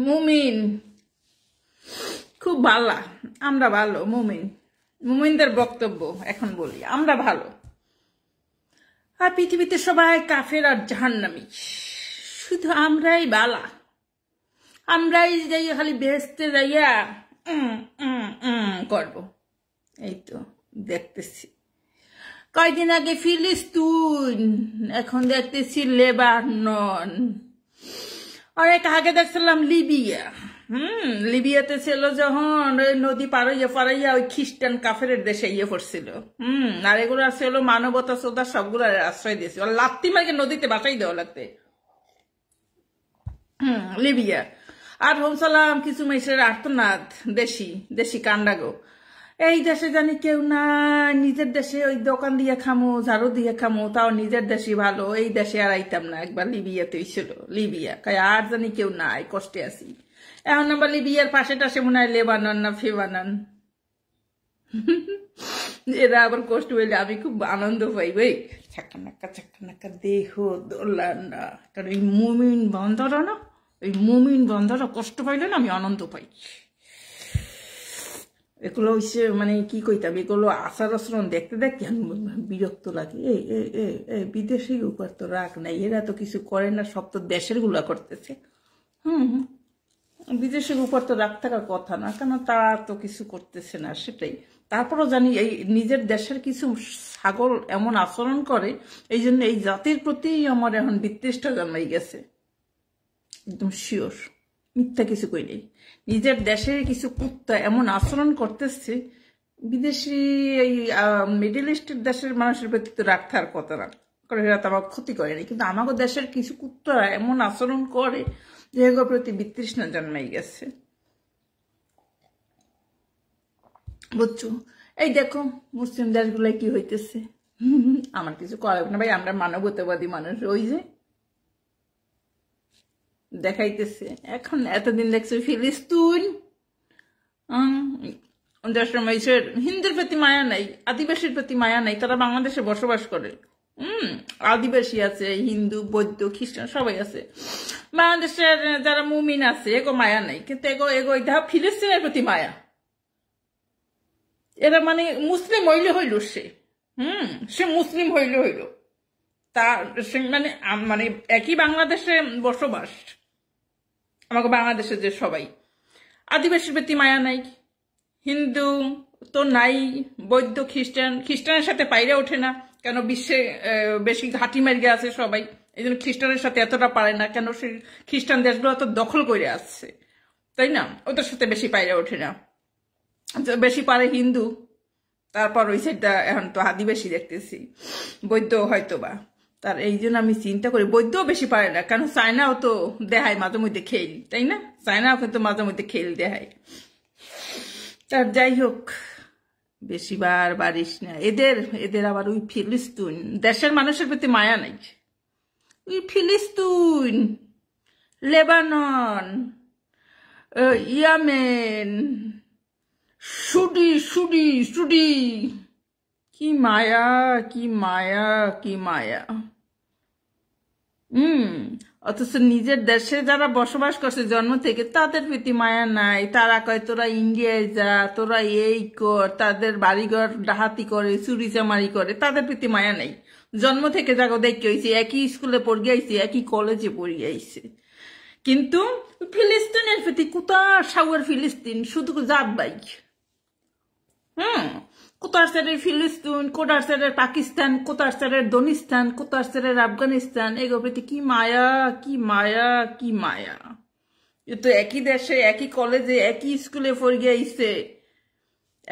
মুমিন খুব ভালো, আমরা ভালো। মুমিনদের বক্তব্য এখন বলি, আমরা ভালো আর পৃথিবীতে সবাই কাফের আর জাহান্নামী, শুধু আমরাই বালা। আমরাই যাই খালি বেহেশতে যাইয়া করব। এই তো দেখতেছি, কয়দিন আগে ফিলিস্তিন, এখন দেখতেছি লেবানন, অনেক আগে দেখছিলাম লিবিয়া। লিবিয়াতে ছিল যখন ওই নদী পাড়াইয়া ওই খ্রিস্টান কাফের দেশে পড়ছিল। আর এগুলো ছিল মানবতা শ্রদ্ধা, সবগুলো আশ্রয় দিয়েছে। লাত্তি মার্কে নদীতে বাঁচাই দেওয়া লাগতে লিবিয়া। আর হোমসালাম কিছু মেসের আর্তনাদ, দেশি কান্ডাগো। এই দেশে জানি কেউ না, নিজের দেশে ওই দোকান দিয়ে খামো, ঝাড়ু দিয়ে খামো, তাও নিজের দেশে ভালো। এই দেশে আর আইতাম না। একবার লিবিয়াতেই ছিল, লিবিয়া কাই আর জানি কেউ নাই, কষ্টে আছি। এখন আবার লিবিয়ার পাশে টাশে মনে হয় লেবানন না ফেবানন। এরা আবার কষ্ট হইলে আমি খুব আনন্দ পাই। ভাই ছাক্কা দেহ দোলার না, কারণ এই মুমিন বন্ধরা না, ওই মুমিন বন্ধরা কষ্ট পাইলে না আমি আনন্দ পাই। এগুলো হচ্ছে মানে কি কইতাম, এগুলো আচার আচরণ দেখতে দেখতে বিরক্ত লাগে। বিদেশি উপর তো রাগ নাই, এরা তো কিছু করে না, সব তো দেশের গুলা করতেছে। বিদেশের উপর তো রাগ থাকার কথা না, কেন তারা তো কিছু করতেছে না, সেটাই। তারপরও জানি এই নিজের দেশের কিছু ছাগল এমন আচরণ করে, এই জন্য এই জাতির প্রতি আমার এখন বিতৃষ্ণা জন্মাই গেছে। একদম শিওর, মিথ্যা কিছু কই নেই। নিজের দেশের কিছু কুত্তা এমন আচরণ করতেছে, বিদেশি এই মিডল ইস্টের দেশের মানুষের প্রতি তো রাগ থাকার কথা না, কারণ এরা তো আমার ক্ষতি করেনি। কিন্তু আমাদের দেশের কিছু কুত্তা এমন আচরণ করে যে এগুলোর প্রতি বিতৃষ্ণা জন্মাই গেছে, বুঝছো? এই দেখো মুসলিম দেশগুলাই কি হইতেছে। আমার কিছু করাবে না ভাই, আমরা মানবতাবাদী মানুষ। ওই যে দেখাইতেছে এখন, এতদিন দেখছো ফিলিস্তিন, হিন্দুর প্রতি মায়া নাই, আদিবাসীর প্রতি মায়া নাই, তারা বাংলাদেশে বসবাস করে। আদিবাসী আছে, হিন্দু, বৌদ্ধ, খ্রিস্টান সবাই আছে। বাংলাদেশের যারা মুমিন আছে এগো মায়া নাই, কিন্তু এগো দেখা ফিলিস্তিনের প্রতি মায়া। এরা মানে মুসলিম হইল সে মুসলিম হইল তার মানে মানে একই বাংলাদেশে বসবাস, আমাকে বাংলাদেশে যে সবাই। আদিবাসীর প্রতি মায়া নাই, হিন্দু তো নাই, বৌদ্ধ, খ্রিস্টানের সাথে পাইরে ওঠে না, কেন বিশ্বে বেশি ঘাঁটি মারিয়ে আছে সবাই, এই জন্য খ্রিস্টানের সাথে এতটা পারে না, কেন সে খ্রিস্টান দেশগুলো তো দখল করে আসছে, তাই না? ওদের সাথে বেশি পাইরে ওঠে না। বেশি পারে হিন্দু, তারপর ওই সাইডটা এখন তো আদিবাসী দেখতেছি, বৌদ্ধ হয়তো বা। তার এই জন্য আমি চিন্তা করি বৌদ্ধও বেশি পারে না, কারণ চায়নাও তো দেখায় মাঝে মধ্যে খেল, তাই না? চায়নাও কিন্তু মাঝে মধ্যে খেল দেখায়। তার যাই হোক, বেশিবার বারিস না। এদের আবার ওই ফিলিস্তিন দেশের মানুষের প্রতি মায়া নাই। ওই ফিলিস্তিন, লেবানন, ইয়ামেন, সুডি, কি মায়া, কি মায়া, কি মায়া। অথচ নিজের দেশে যারা বসবাস করছে জন্ম থেকে, তাদের প্রতি মায়া নাই। তারা কয় তোরা ইন্ডিয়ায় যা, তোরা এই কর, তাদের বাড়িঘর ডাহাতি করে, চুরি চামারি করে, তাদের প্রতি মায়া নাই। জন্ম থেকে যাকে দেখে হয়েছে, একই স্কুলে পড়ে আইছে, একই কলেজে পড়ে আইছে। কিন্তু ফিলিস্তিনের প্রতি কোথার সাউয়ার ফিলিস্তিন, শুধু জাত বাইক। কোথার সাইডের ফিলিস্তিন, কোথার সাইডের পাকিস্তান, কোথার সাইডের দনিস্তান, কোথার সাইডের আফগানিস্তান, এগুলোর প্রতি কি মায়া, কি মায়া, কি মায়া। এ তো একই দেশে, একই কলেজে, একই স্কুলে পড়ে আইছে,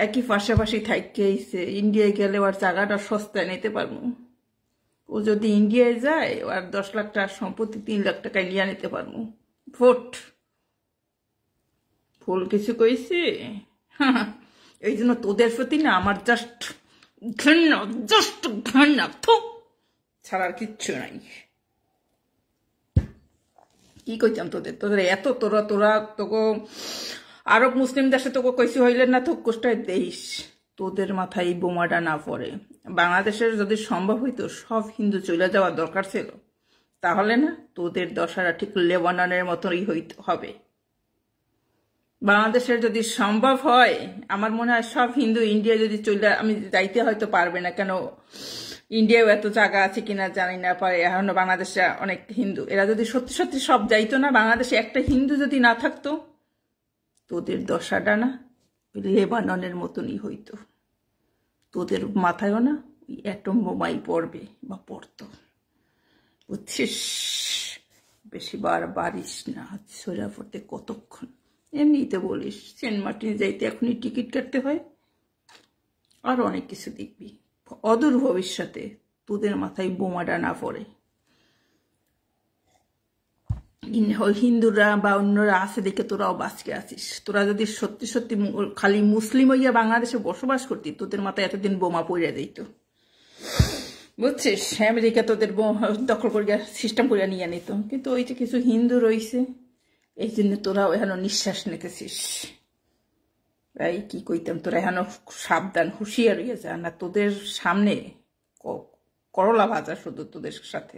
একই পাশাপাশি থাইকে আইছে। ইন্ডিয়ায় গেলে আর জায়গাটা সস্তায় নিতে পারবো। ও যদি ইন্ডিয়ায় যায়, আর 10 লাখ টাকার সম্পত্তি 3 লাখ টাকায় লিয়া নিতে পারবো। ফুল কিছু কইছি। এই জন্য তোদের প্রতি না আমার জাস্ট ঘৃণা ছাড়ার কিচ্ছু নাই। কি কইতাম তোদের এত তোরা তোকে আরব মুসলিম দেশে তোকে কইছি হইলে না তো কোষ্টায় দেশ, তোদের মাথায় বোমাটা না পড়ে। বাংলাদেশের যদি সম্ভব হইতো সব হিন্দু চলে যাওয়ার দরকার ছিল, তাহলে না তোদের দশাটা ঠিক লেবাননের মতোই হবে। বাংলাদেশের যদি সম্ভব হয়, আমার মনে হয় সব হিন্দু ইন্ডিয়া যদি চলে, আমি যাইতে হয়তো পারবে না, কেন ইন্ডিয়াও এত জায়গা আছে কিনা জানি না, পারে এখনো বাংলাদেশে অনেক হিন্দু, এরা যদি সত্যি সত্যি সব যাইতো না, বাংলাদেশে একটা হিন্দু যদি না থাকতো, তোদের দশাটা না লেবাননের মতনই হইতো। তোদের মাথায়ও না ওই অ্যাটম বোমাই পড়বে বা পড়তো, বুঝছিস? বেশি বার বাড়িস না, সোজা পড়তে কতক্ষণ। এমনিতে বলিস সেন্ট মার্টিন যাইতে এখনই টিকিট কাটতে হয়, আর অনেক কিছু দেখবি। অদূর ভবিষ্যতে তোদের মাথায় বোমাটা না পড়ে, হিন্দুরা বা অন্যরা আছে দেখে তোরাও বাঁচকে আছিস। তোরা যদি সত্যি সত্যি খালি মুসলিম হইয়া বাংলাদেশে বসবাস করতি, তোদের মাথায় এতদিন বোমা পড়িয়া দিত, বুঝছিস? আমেরিকা তোদের দখল করিয়া সিস্টেম করিয়া নিয়ে নিত, কিন্তু ওই যে কিছু হিন্দু রয়েছে, এই জন্য তোরাও এখনো নিঃশ্বাস নিতেছিস। তাই কি কইতাম, তোরা এখনো সাবধান, হুঁশিয়ার হইয়া যা না, তোদের সামনে করলা ভাজা শুধু তোদের সাথে।